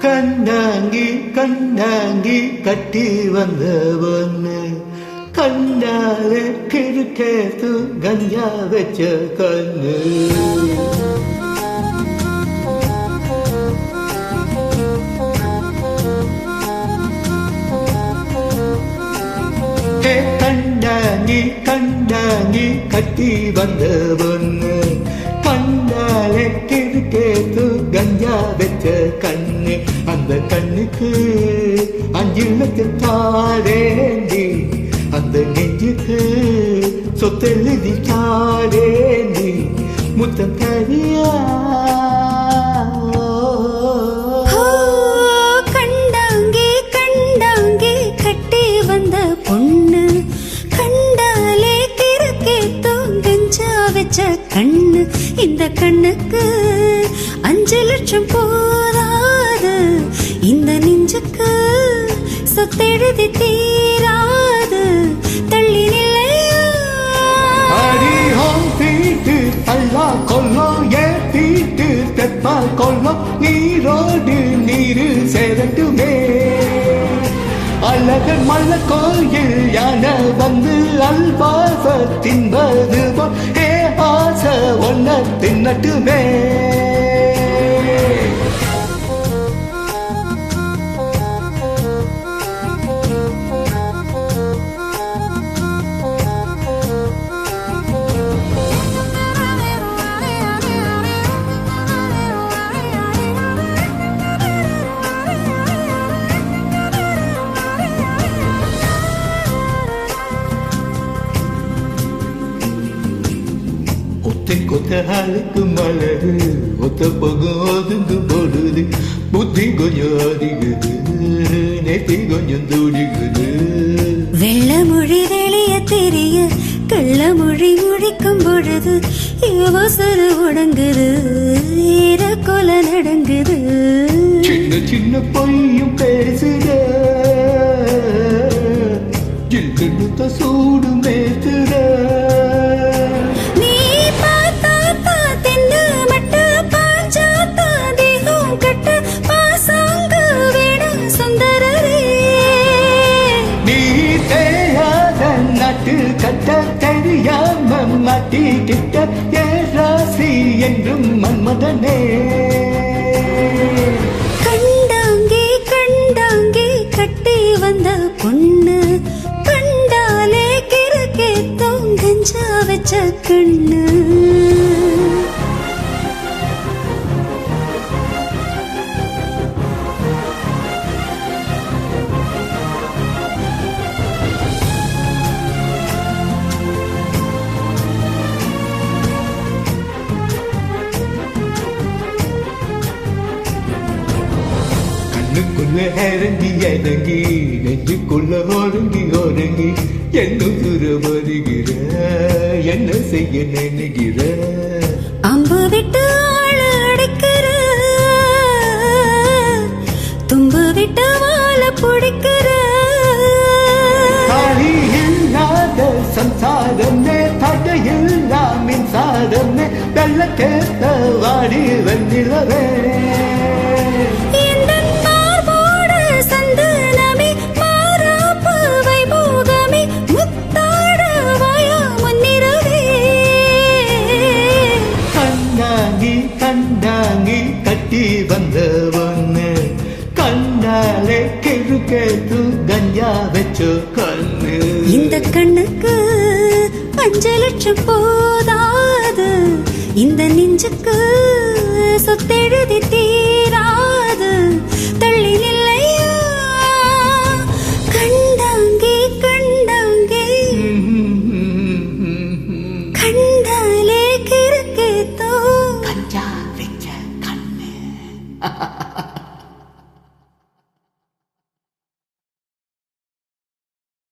கண்ணாங்கி கண்ணாங்கி கட்டி வந்த பொண்ணு கண்ணாலே கிறுக்கேத்து கஞ்சா வச்ச கண்ணு கண்ணாங்கி கண்ணாங்கி கட்டி வந்த பொண்ணு கண்ணாலே கிறுக்கேத்து கஞ்சா வச்ச கண்ணு அந்த கண்ணுக்கு 5 லட்சம் தாரேண்டி அந்த நெஞ்சுக்கு சொத்தெழுதி தாரேண்டி முத்தம் தரியா கண்டாங்கி கண்டாங்கி கட்டி வந்த பொண்ணு கண்டாலே கிறுக்கேத்தோ கஞ்சா வச்ச கண்ணு இந்த கண்ணுக்கு 5 லட்சம் போதாது இந்த நெஞ்சுக்கு சொத்தெழுதி தீராது தள்ளி நிலையா அடி ஹோம் வீட்டு அல்லா கொல்லம் ஏன் வீட்டு தெப்பா கொல்லம் நீரோடு நீரு சேரட்டுமே அழகர் மல்ல கோயில் யானை வந்து அல்பாச தின்பது ஏ ஆசை ஒன்ன தின்னட்டுமே கொத்த ஆளுக்கு மலரு ஒத்த பகம் ஒதுங்கு போடுது புத்தி கொஞ்சம் அதிகுது நெத்தி கொஞ்சம் துடிக்குது வெள்ள மொழி வெளிய தெரிய கள்ள மொழி முடிக்கும் பொழுது யோசனை உடங்குது ஈர கொல நடங்குது சின்ன சின்ன பொய்யும் பேசுற ஜில்லுத்த சூடு மேத்துற கட்ட தெரியாம மாட்டிக்கிட்ட ஏ ராசி என்றும் மன்மதனே கண்டாங்கி கண்டாங்கி கட்டி வந்த பொண்ணு கண்டாலே கிறுக்கேத்தோ கஞ்சா வச்ச கண்ணு கண்ணுக்குள்ள இறங்கி இறங்கி நெஞ்சுக்குள்ள ஒருங்கி ஒருங்கி என்ன துற வருகிற என்ன செய்ய நினைக்கிற அம்பு விட்டு ஆள அடைக்கிற தும்பு விட்டு வாழ பிடிக்கிற தாலி இல்லாத சம்சாரமே தடையில்லா மின்சாரமே வெள்ளக்கேத்த வாடி வந்திலவே கண்டாங்கி கட்டி வந்த பொண்ணு கண்டாலே கிறுக்கேத்து கஞ்சா வச்ச கண்ணு இந்த கண்ணுக்கு 5 லட்சம் போதாது இந்த நெஞ்சுக்கு சொத்தெழுதி